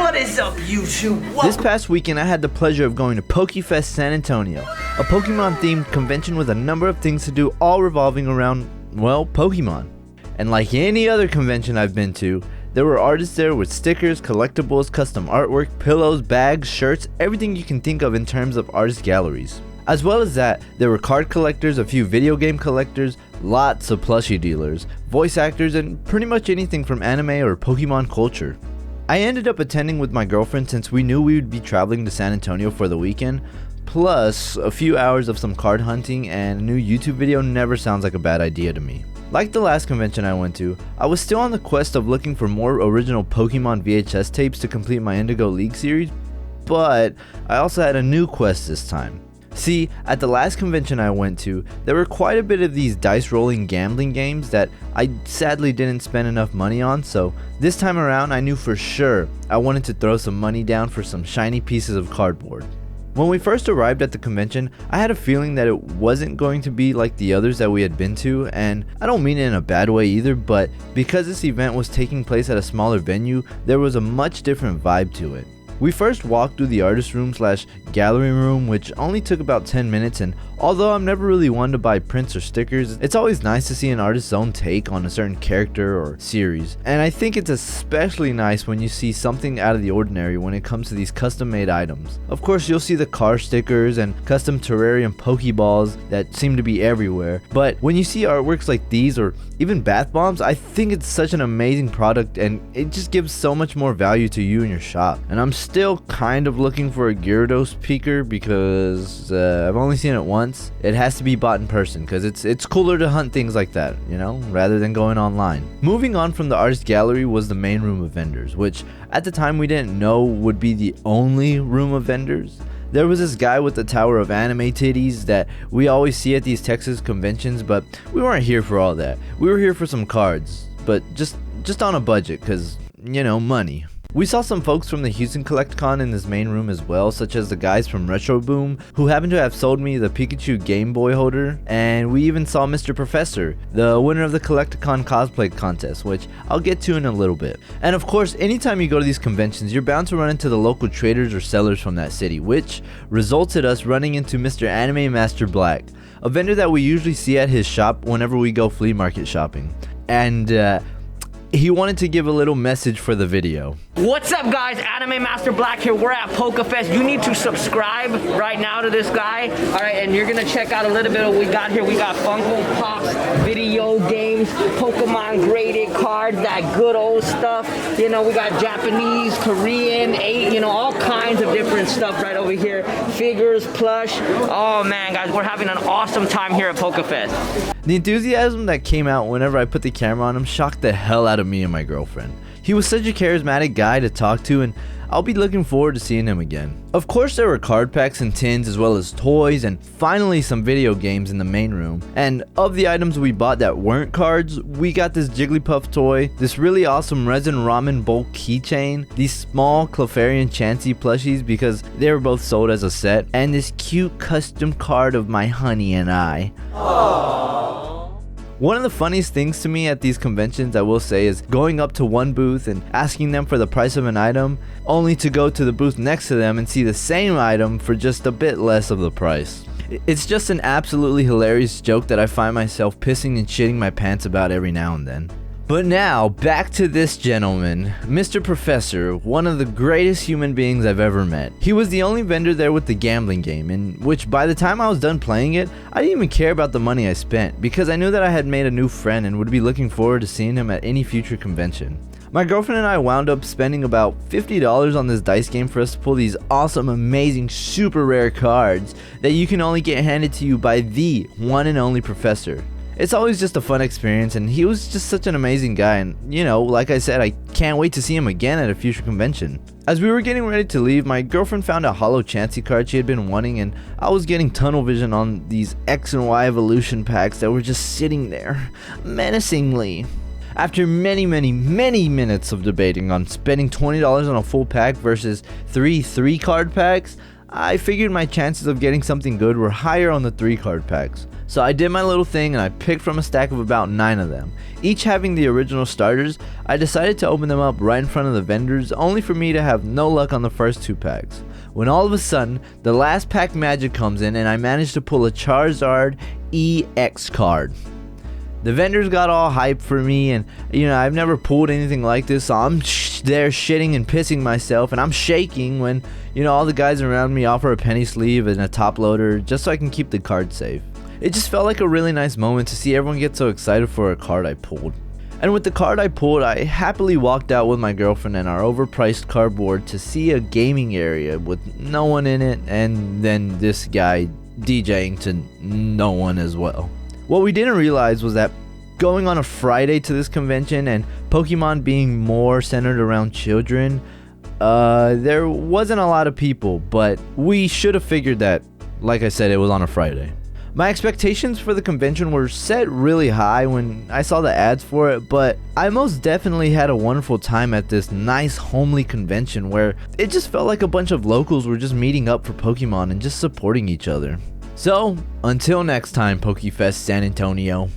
What is up, YouTube? This past weekend, I had the pleasure of going to Pokefest San Antonio, a Pokemon-themed convention with a number of things to do, all revolving around, well, Pokemon. And like any other convention I've been to, there were artists there with stickers, collectibles, custom artwork, pillows, bags, shirts, everything you can think of in terms of artist galleries. As well as that, there were card collectors, a few video game collectors, lots of plushie dealers, voice actors, and pretty much anything from anime or Pokemon culture. I ended up attending with my girlfriend since we knew we would be traveling to San Antonio for the weekend, plus a few hours of some card hunting, and a new YouTube video never sounds like a bad idea to me. Like the last convention I went to, I was still on the quest of looking for more original Pokemon VHS tapes to complete my Indigo League series, but I also had a new quest this time. See, at the last convention I went to, there were quite a bit of these dice rolling gambling games that I sadly didn't spend enough money on, so this time around I knew for sure I wanted to throw some money down for some shiny pieces of cardboard. When we first arrived at the convention, I had a feeling that it wasn't going to be like the others that we had been to, and I don't mean it in a bad way either, but because this event was taking place at a smaller venue, there was a much different vibe to it. We first walked through the artist room / gallery room, which only took about 10 minutes, and although I'm never really one to buy prints or stickers, it's always nice to see an artist's own take on a certain character or series, and I think it's especially nice when you see something out of the ordinary when it comes to these custom made items. Of course, you'll see the car stickers and custom terrarium pokeballs that seem to be everywhere, but when you see artworks like these or even bath bombs, I think it's such an amazing product and it just gives so much more value to you and your shop. And I'm still kind of looking for a Gyarados peeker because I've only seen it once. It has to be bought in person because it's cooler to hunt things like that, you know, rather than going online. Moving on from the artist gallery was the main room of vendors, which at the time we didn't know would be the only room of vendors. There was this guy with the tower of anime titties that we always see at these Texas conventions, but we weren't here for all that. We were here for some cards, but just on a budget because, you know, money. We saw some folks from the Houston CollectCon in this main room as well, such as the guys from Retro Boom, who happened to have sold me the Pikachu Game Boy holder, and we even saw Mr. Professor, the winner of the CollectCon cosplay contest, which I'll get to in a little bit. And of course, anytime you go to these conventions, you're bound to run into the local traders or sellers from that city, which results in us running into Mr. Anime Master Black, a vendor that we usually see at his shop whenever we go flea market shopping. And he wanted to give a little message for the video. What's up, guys? Anime Master Black here. We're at Pokefest. You need to subscribe right now to this guy. All right, and you're gonna check out a little bit of what we got here. We got Funko Pops, video games, Pokemon graded cards, that good old stuff. You know, we got Japanese, Korean, you know, all kinds of different stuff right over here. Figures, plush. Oh man, guys, we're having an awesome time here at Pokefest. The enthusiasm that came out whenever I put the camera on him shocked the hell out of me and my girlfriend. He was such a charismatic guy to talk to, and I'll be looking forward to seeing him again. Of course, there were card packs and tins as well as toys and finally some video games in the main room. And of the items we bought that weren't cards, we got this Jigglypuff toy, this really awesome resin ramen bowl keychain, these small Clefairy Chansey plushies because they were both sold as a set, and this cute custom card of my honey and I. Aww. One of the funniest things to me at these conventions, I will say, is going up to one booth and asking them for the price of an item, only to go to the booth next to them and see the same item for just a bit less of the price. It's just an absolutely hilarious joke that I find myself pissing and shitting my pants about every now and then. But now, back to this gentleman, Mr. Professor, one of the greatest human beings I've ever met. He was the only vendor there with the gambling game, in which by the time I was done playing it, I didn't even care about the money I spent, because I knew that I had made a new friend and would be looking forward to seeing him at any future convention. My girlfriend and I wound up spending about $50 on this dice game for us to pull these awesome, amazing, super rare cards that you can only get handed to you by the one and only Professor. It's always just a fun experience, and he was just such an amazing guy, and you know, like I said, I can't wait to see him again at a future convention. As we were getting ready to leave, my girlfriend found a holo Chansey card she had been wanting, and I was getting tunnel vision on these X and Y evolution packs that were just sitting there, menacingly. After many minutes of debating on spending $20 on a full pack versus three card packs, I figured my chances of getting something good were higher on the 3 card packs. So I did my little thing and I picked from a stack of about 9 of them. Each having the original starters, I decided to open them up right in front of the vendors, only for me to have no luck on the first 2 packs. When all of a sudden, the last pack magic comes in and I managed to pull a Charizard EX card. The vendors got all hyped for me, and I've never pulled anything like this, so I'm there shitting and pissing myself, and I'm shaking when all the guys around me offer a penny sleeve and a top loader just so I can keep the card safe. It just felt like a really nice moment to see everyone get so excited for a card I pulled. And with the card I pulled, I happily walked out with my girlfriend and our overpriced cardboard to see a gaming area with no one in it, and then this guy DJing to no one as well. What we didn't realize was that going on a Friday to this convention and Pokemon being more centered around children, there wasn't a lot of people, but we should have figured that, like I said, it was on a Friday. My expectations for the convention were set really high when I saw the ads for it, but I most definitely had a wonderful time at this nice homely convention where it just felt like a bunch of locals were just meeting up for Pokemon and just supporting each other. So, until next time, Pokefest San Antonio.